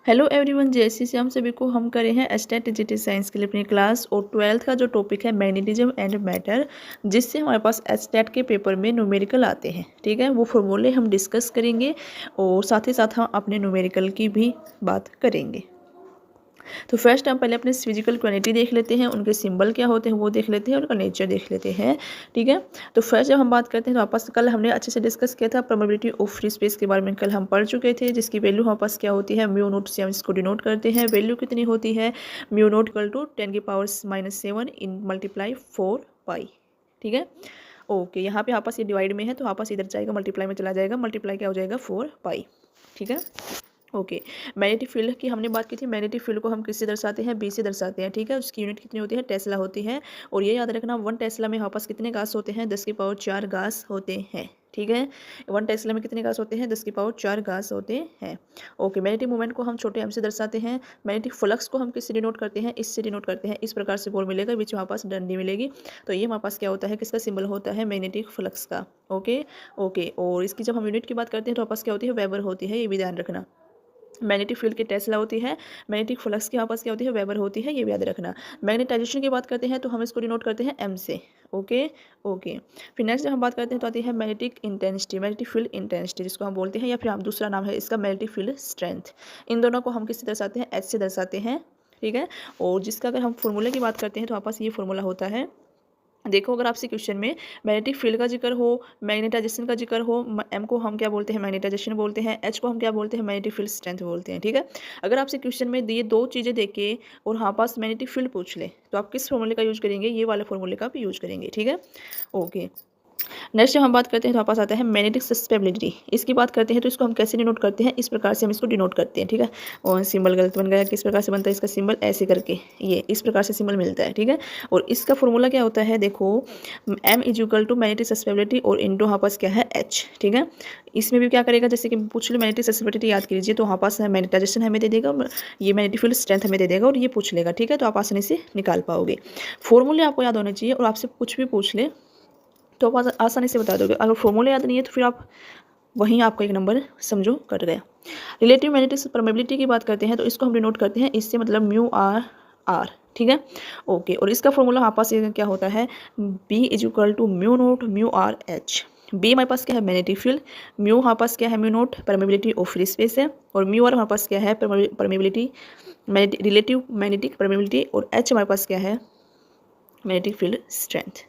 Hello everyone, जैसे से हम सभी को हम करे हैं एस्टेट डिजिटल साइंस के लिए अपनी क्लास और 12th का जो टॉपिक है मैग्नेटिज्म एंड मैटर, जिससे हमारे पास एस्टेट के पेपर में न्यूमेरिकल आते हैं। ठीक है, वो फॉर्मूले हम डिस्कस करेंगे और साथ ही साथ हम अपने न्यूमेरिकल की भी बात करेंगे। तो फर्स्ट हम पहले अपने फिजिकल क्वांटिटी देख लेते हैं, उनके सिंबल क्या होते हैं वो देख लेते हैं और उनका नेचर देख लेते हैं। ठीक है, तो फर्स्ट जब हम बात करते हैं तो आपस कल हमने अच्छे से डिस्कस किया था परमेबिलिटी ऑफ फ्री स्पेस के बारे में, कल हम पढ़ चुके थे, जिसकी वैल्यू हमारे पास क्या होती है म्यू नोट से हम इसको डिनोट करते हैं। वैल्यू कितनी होती है mu naught equal to 10⁻⁻7 in multiply 4 पाई। ठीक है, ओके, यहाँ पे आपस ये डिवाइड में है तो आपस इधर जाएगा मल्टीप्लाई में चला जाएगा, मल्टीप्लाई क्या हो जाएगा 4 पाई। ठीक है, ओके। मैग्नेटिक फील्ड की हमने बात की थी, मैग्नेटिक फील्ड को हम किससे दर्शाते हैं, बी से दर्शाते हैं। ठीक है, उसकी यूनिट कितनी होती है, टेस्ला होती है। और ये याद रखना 1 टेस्ला में हमारे पास कितने गास होते हैं, 10⁻4 गास होते हैं। ठीक है, 1 टेस्ला में कितने गास होते हैं, 10⁻4 गास होते हैं। ओके, मैग्नेटिक मूवमेंट को हम छोटे एम से दर्शाते हैं। मैग्नेटिक फ्लक्स को हम किससे डिनोट करते हैं, इससे डिनोट करते हैं। इस प्रकार से बोल मिलेगा, बीच में हमारे पास डंडी मिलेगी। तो ये हमारे पास क्या होता है, किसका सिंबल होता है, मैग्नेटिक फ्लक्स का। ओके ओके, और इसकी जब हम यूनिट की बात करते हैं तो हमारे पास क्या होती है, वेबर होती है, ये भी ध्यान रखना। मैग्नेटिक फील्ड की टेस्ला होती है, मैग्नेटिक फ्लक्स की आपस क्या होती है, वेबर होती है, ये भी याद रखना। मैग्नेटाइजेशन की बात करते हैं तो हम इसको डिनोट करते हैं एम से। ओके ओके, फिर नेक्स्ट जब हम बात करते हैं तो आती है magnetic intensity, magnetic field intensity जिसको हम बोलते हैं, या फिर हम दूसरा नाम है इसका मैग्नेटिक फील्ड स्ट्रेंथ। इन दोनों को हम किससे दर्शाते हैं, एच से दर्शाते हैं। ठीक है, और जिसका अगर हम फॉर्मूले की बात करते हैं तो आपस ये फॉर्मूला होता है, देखो अगर आपसे क्वेश्चन में मैग्नेटिक फील्ड का जिक्र हो, मैग्नेटाइजेशन का जिक्र हो, एम को हम क्या बोलते हैं, मैग्नेटाइजेशन बोलते हैं, एच को हम क्या बोलते हैं, मैग्नेटिक फील्ड स्ट्रेंथ बोलते हैं। ठीक है, अगर आपसे क्वेश्चन में ये दो चीज़ें देके और हाँ पास मैग्नेटिक फील्ड पूछ ले तो आप किस फॉर्मूले का यूज करेंगे, ये वाले फॉर्मूले का भी यूज करेंगे। ठीक है, ओके। नेक्स्ट जब हम बात करते हैं तो हमारे पास आता है मैग्नेटिक सस्टेबिलिटी। इसकी बात करते हैं तो इसको हम कैसे डिनोट करते हैं, इस प्रकार से हम इसको डिनोट करते हैं। ठीक है, और सिंबल गलत बन गया, किस प्रकार से बनता है इसका सिंबल, ऐसे करके ये इस प्रकार से सिंबल मिलता है। ठीक है, और इसका फॉर्मूला क्या होता है, देखो m is equal to magnetic susceptibility और इंटू हमारे पास क्या है h। ठीक है, इसमें भी क्या करेगा, जैसे कि पूछ लो मैग्नेटिक सस्टेबिलिटी याद कीजिए तो हमारे पास मैग्नेटाइजेशन हमें दे देगा, ये मैग्नेटिक फील्ड स्ट्रेंथ हमें दे देगा और ये पूछ लेगा। ठीक है, तो आप आसानी से निकाल पाओगे। फॉर्मूले आपको याद होने चाहिए और आपसे कुछ भी पूछ ले तो आप आसानी से बता दोगे। अगर फॉर्मूला याद नहीं है तो फिर आप वहीं आपका एक नंबर समझो कट गया। रिलेटिव मैग्नेटिक परमेबिलिटी की बात करते हैं तो इसको हम डिनोट करते हैं इससे, मतलब म्यू आर आर। ठीक है, ओके, और इसका फॉर्मूला हमारे पास क्या होता है, B is equal to mu naught mu R H. B हमारे पास क्या है, मैग्नेटिक फील्ड, म्यू हमारे पास क्या है, mu note permeability of free space है, और म्यू आर हमारे पास क्या है, परमेबिलिटी रिलेटिव मैग्नेटिक परमेबिलिटी, और एच हमारे पास क्या है, मैग्नेटिक फील्ड स्ट्रेंथ।